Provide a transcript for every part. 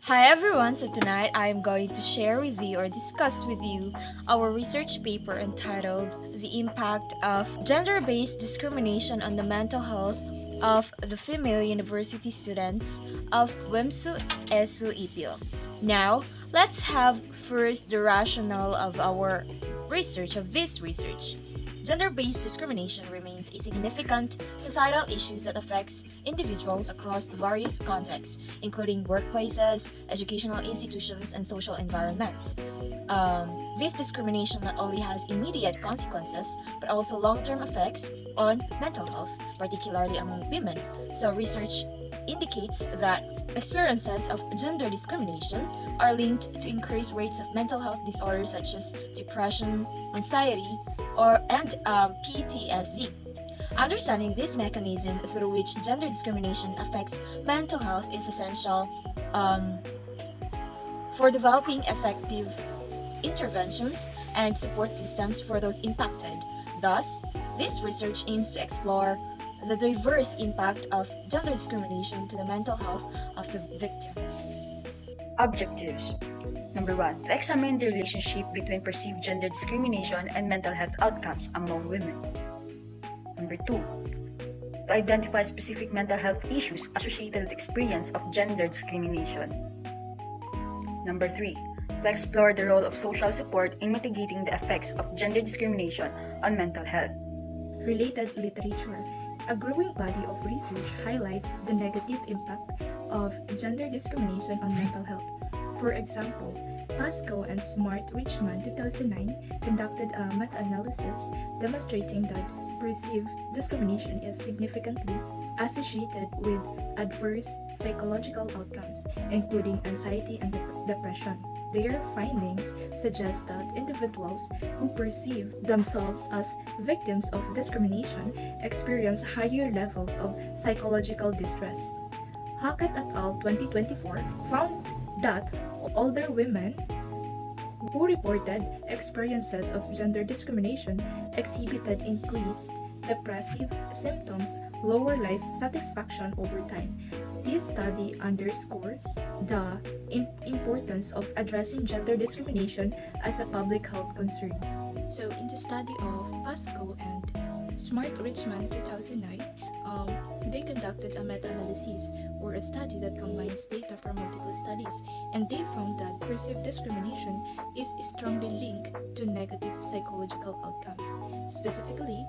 Hi everyone, so tonight I am going to share with you or discuss with you our research paper entitled The Impact of Gender-Based Discrimination on the Mental Health of the Female University Students of WMSU-ESU IPIL. Now, let's have first the rationale of our research, of this research. Gender-based discrimination remains a significant societal issue that affects individuals across various contexts, including workplaces, educational institutions, and social environments. This discrimination not only has immediate consequences, but also long-term effects on mental health, particularly among women. So research indicates that experiences of gender discrimination are linked to increased rates of mental health disorders such as depression, anxiety, and PTSD. Understanding this mechanism through which gender discrimination affects mental health is essential um, for developing effective interventions and support systems for those impacted. Thus, this research aims to explore the diverse impact of gender discrimination to the mental health of the victim. Objectives. Number 1. To examine the relationship between perceived gender discrimination and mental health outcomes among women. Number 2. To identify specific mental health issues associated with experience of gender discrimination. Number 3. To explore the role of social support in mitigating the effects of gender discrimination on mental health. Related literature. A growing body of research highlights the negative impact of gender discrimination on mental health. For example, Pascoe and Smart-Richman 2009 conducted a meta-analysis demonstrating that perceived discrimination is significantly associated with adverse psychological outcomes, including anxiety and depression. Their findings suggest that individuals who perceive themselves as victims of discrimination experience higher levels of psychological distress. Hackett et al. 2024 found that older women who reported experiences of gender discrimination exhibited increased depressive symptoms, lower life satisfaction over time. This study underscores the importance of addressing gender discrimination as a public health concern. So, in the study of Pascoe and Smart-Richman 2009, they conducted a meta-analysis or a study that combines data from multiple studies, and they found that perceived discrimination is strongly linked to negative psychological outcomes. Specifically,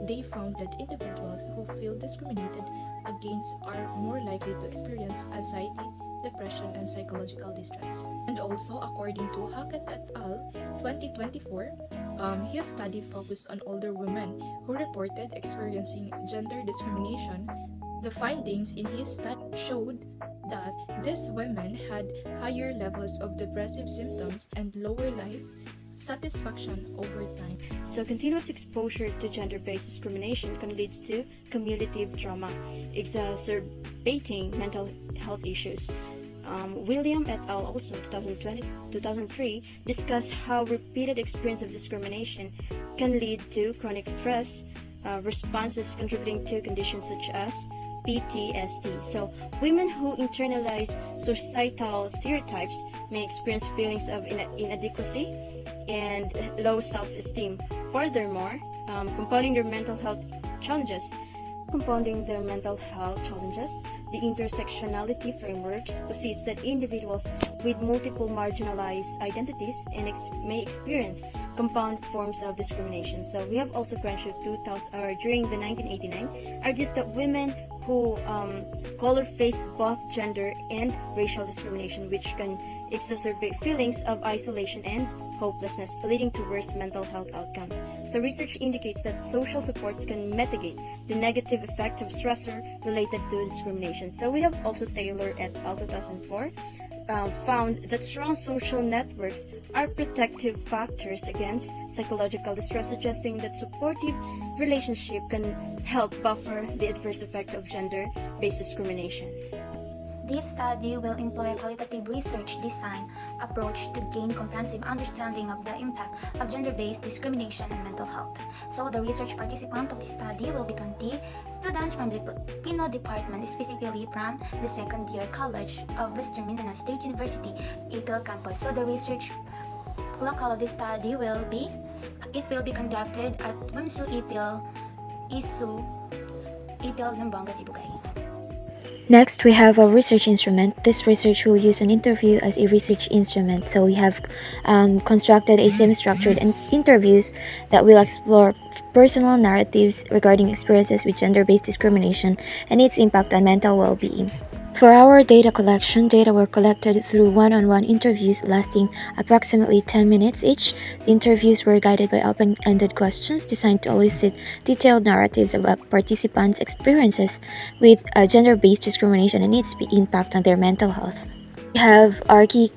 they found that individuals who feel discriminated against are more likely to experience anxiety, depression, and psychological distress. And also, according to Hackett et al. 2024, his study focused on older women who reported experiencing gender discrimination. The findings in his study showed that these women had higher levels of depressive symptoms and lower life satisfaction over time. So continuous exposure to gender-based discrimination can lead to cumulative trauma, exacerbating mental health issues. William et al. Also 2003 discussed how repeated experience of discrimination can lead to chronic stress responses contributing to conditions such as PTSD. So women who internalize societal stereotypes may experience feelings of inadequacy and low self-esteem. Furthermore, compounding their mental health challenges, the intersectionality frameworks posits that individuals with multiple marginalized identities may experience compound forms of discrimination. So we have also granted during the 1989 argues that women who color face both gender and racial discrimination, which can exacerbate feelings of isolation and hopelessness, leading to worse mental health outcomes. So research indicates that social supports can mitigate the negative effect of stressor related to discrimination. So we have also Taylor et al. 2004 found that strong social networks are protective factors against psychological distress, suggesting that supportive relationship can help buffer the adverse effect of gender-based discrimination. This study will employ a qualitative research design approach to gain comprehensive understanding of the impact of gender-based discrimination on mental health. So the research participant of this study will be 20 students from the Filipino department, specifically from the second year College of Western Mindanao State University, IPIL campus. So the research local of this study will be conducted at WMSU-ESU, IPIL Zamboanga, Sibugay. Next, we have a research instrument. This research will use an interview as a research instrument. So we have constructed a semi-structured interviews that will explore personal narratives regarding experiences with gender-based discrimination and its impact on mental well-being. For our data collection, data were collected through one-on-one interviews lasting approximately 10 minutes each. The interviews were guided by open-ended questions designed to elicit detailed narratives about participants' experiences with gender-based discrimination and its impact on their mental health. We have our key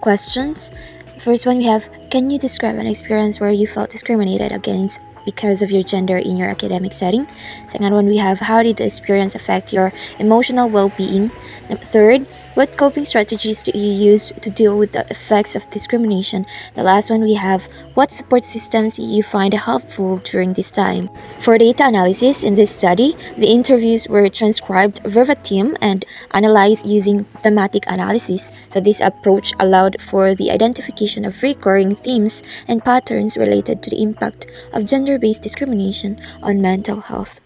questions. First one, we have, can you describe an experience where you felt discriminated against because of your gender in your academic setting? Second one, we have, how did the experience affect your emotional well-being? Third, what coping strategies do you use to deal with the effects of discrimination? The last one, we have, what support systems you find helpful during this time? For data analysis in this study, the interviews were transcribed verbatim and analyzed using thematic analysis. So this approach allowed for the identification of recurring themes and patterns related to the impact of gender-based discrimination on mental health.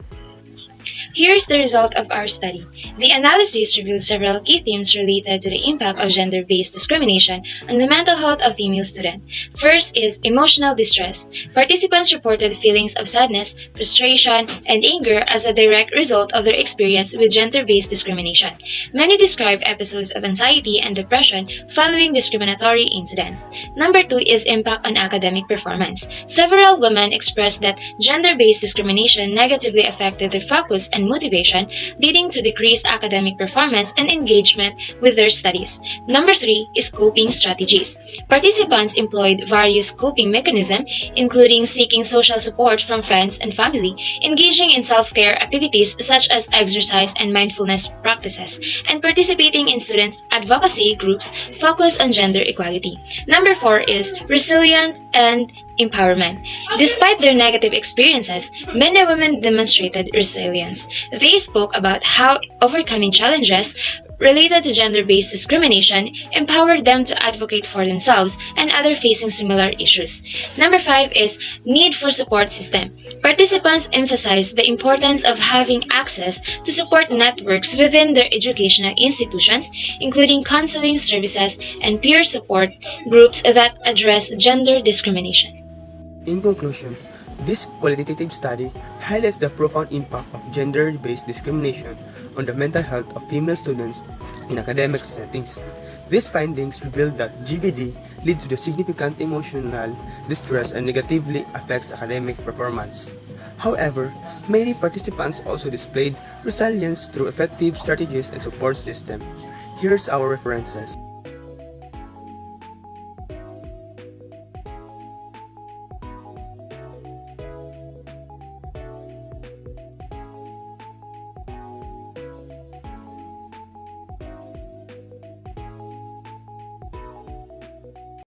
Here's the result of our study. The analysis revealed several key themes related to the impact of gender-based discrimination on the mental health of female students. First is emotional distress. Participants reported feelings of sadness, frustration, and anger as a direct result of their experience with gender-based discrimination. Many described episodes of anxiety and depression following discriminatory incidents. Number 2 is impact on academic performance. Several women expressed that gender-based discrimination negatively affected their focus and motivation, leading to decreased academic performance and engagement with their studies. Number 3 is coping strategies. Participants employed various coping mechanisms, including seeking social support from friends and family, engaging in self-care activities such as exercise and mindfulness practices, and participating in students' advocacy groups focused on gender equality. Number 4 is resilience and empowerment. Despite their negative experiences, many women demonstrated resilience. They spoke about how overcoming challenges related to gender-based discrimination empowered them to advocate for themselves and others facing similar issues. Number 5 is need for support system. Participants emphasized the importance of having access to support networks within their educational institutions, including counseling services and peer support groups that address gender discrimination. In conclusion, this qualitative study highlights the profound impact of gender-based discrimination on the mental health of female students in academic settings. These findings reveal that GBD leads to significant emotional distress and negatively affects academic performance. However, many participants also displayed resilience through effective strategies and support systems. Here's our references.